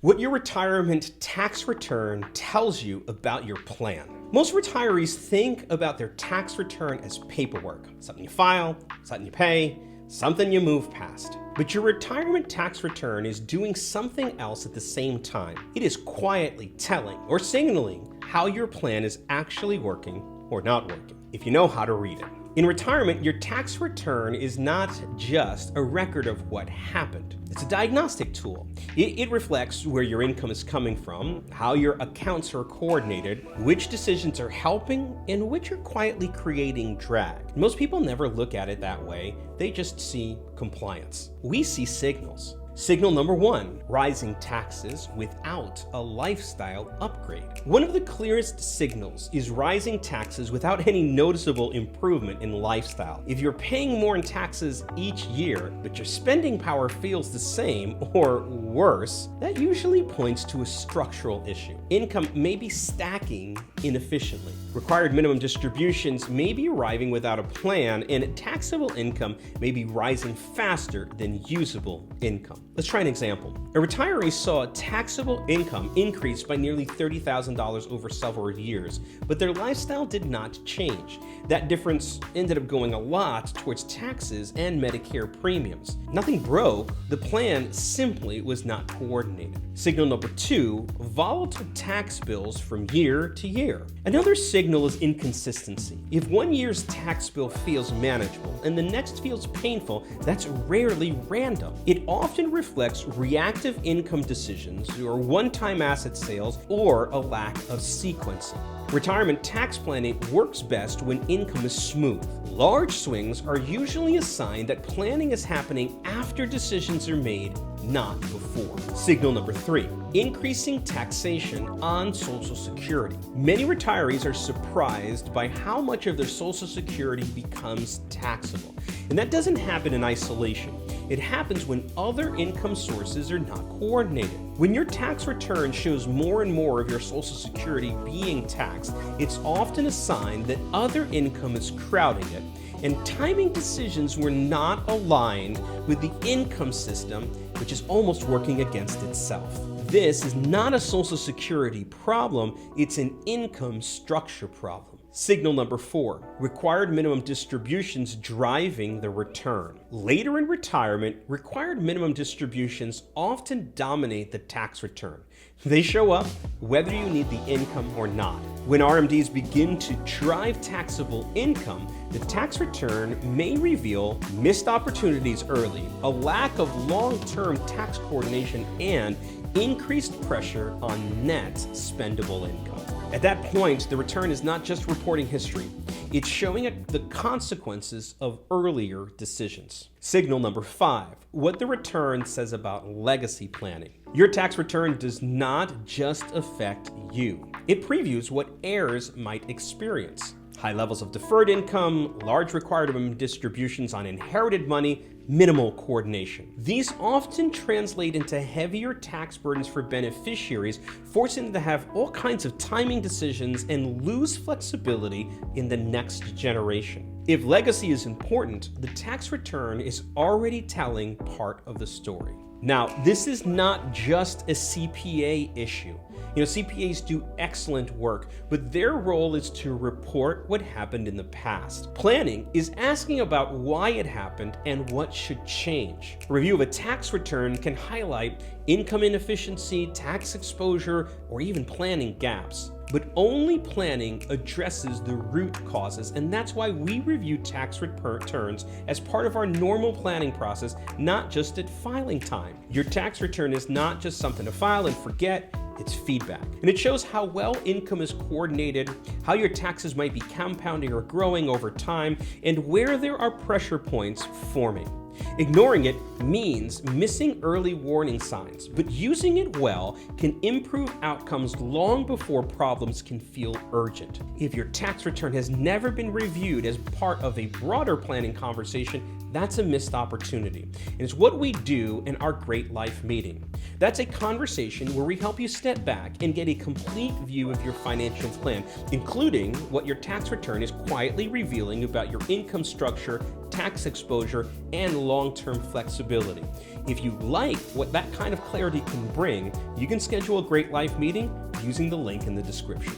What your retirement tax return tells you about your plan. Most retirees think about their tax return as paperwork, something you file, something you pay, something you move past. But your retirement tax return is doing something else at the same time. It is quietly telling or signaling how your plan is actually working or not working, if you know how to read it. In retirement, your tax return is not just a record of what happened. It's a diagnostic tool. It reflects where your income is coming from, how your accounts are coordinated, which decisions are helping, and which are quietly creating drag. Most people never look at it that way. They just see compliance. We see signals. Signal number one, rising taxes without a lifestyle upgrade. One of the clearest signals is rising taxes without any noticeable improvement in lifestyle. If you're paying more in taxes each year, but your spending power feels the same or worse, that usually points to a structural issue. Income may be stacking inefficiently. Required minimum distributions may be arriving without a plan, and taxable income may be rising faster than usable income. Let's try an example. A retiree saw taxable income increase by nearly $30,000 over several years, but their lifestyle did not change. That difference ended up going a lot towards taxes and Medicare premiums. Nothing broke, the plan simply was not coordinated. Signal number two, volatile tax bills from year to year. Another signal is inconsistency. If one year's tax bill feels manageable and the next feels painful, that's rarely random. It often reflects reactive income decisions or one-time asset sales or a lack of sequencing. Retirement tax planning works best when income is smooth. Large swings are usually a sign that planning is happening after decisions are made, not before. Signal number three, increasing taxation on Social Security. Many retirees are surprised by how much of their Social Security becomes taxable. And that doesn't happen in isolation. It happens when other income sources are not coordinated. When your tax return shows more and more of your Social Security being taxed, it's often a sign that other income is crowding it, and timing decisions were not aligned with the income system, which is almost working against itself. This is not a Social Security problem, it's an income structure problem. Signal number four, required minimum distributions driving the return. Later in retirement, required minimum distributions often dominate the tax return. They show up whether you need the income or not. When RMDs begin to drive taxable income, the tax return may reveal missed opportunities early, a lack of long-term tax coordination, and increased pressure on net spendable income. At that point, the return is not just reporting history, it's showing the consequences of earlier decisions. Signal number five, what the return says about legacy planning. Your tax return does not just affect you. It previews what heirs might experience. High levels of deferred income, large required minimum distributions on inherited money, minimal coordination. These often translate into heavier tax burdens for beneficiaries, forcing them to have all kinds of timing decisions and lose flexibility in the next generation. If legacy is important, the tax return is already telling part of the story. Now, this is not just a CPA issue. CPAs do excellent work, but their role is to report what happened in the past. Planning is asking about why it happened and what should change. A review of a tax return can highlight income inefficiency, tax exposure, or even planning gaps. But only planning addresses the root causes, and that's why we review tax returns as part of our normal planning process, not just at filing time. Your tax return is not just something to file and forget, it's feedback. And it shows how well income is coordinated, how your taxes might be compounding or growing over time, and where there are pressure points forming. Ignoring it means missing early warning signs, but using it well can improve outcomes long before problems can feel urgent. If your tax return has never been reviewed as part of a broader planning conversation, That's a missed opportunity. And it's what we do in our Great Life meeting. That's a conversation where we help you step back and get a complete view of your financial plan, including what your tax return is quietly revealing about your income structure, tax exposure, and long-term flexibility. If you like what that kind of clarity can bring, you can schedule a Great Life meeting using the link in the description.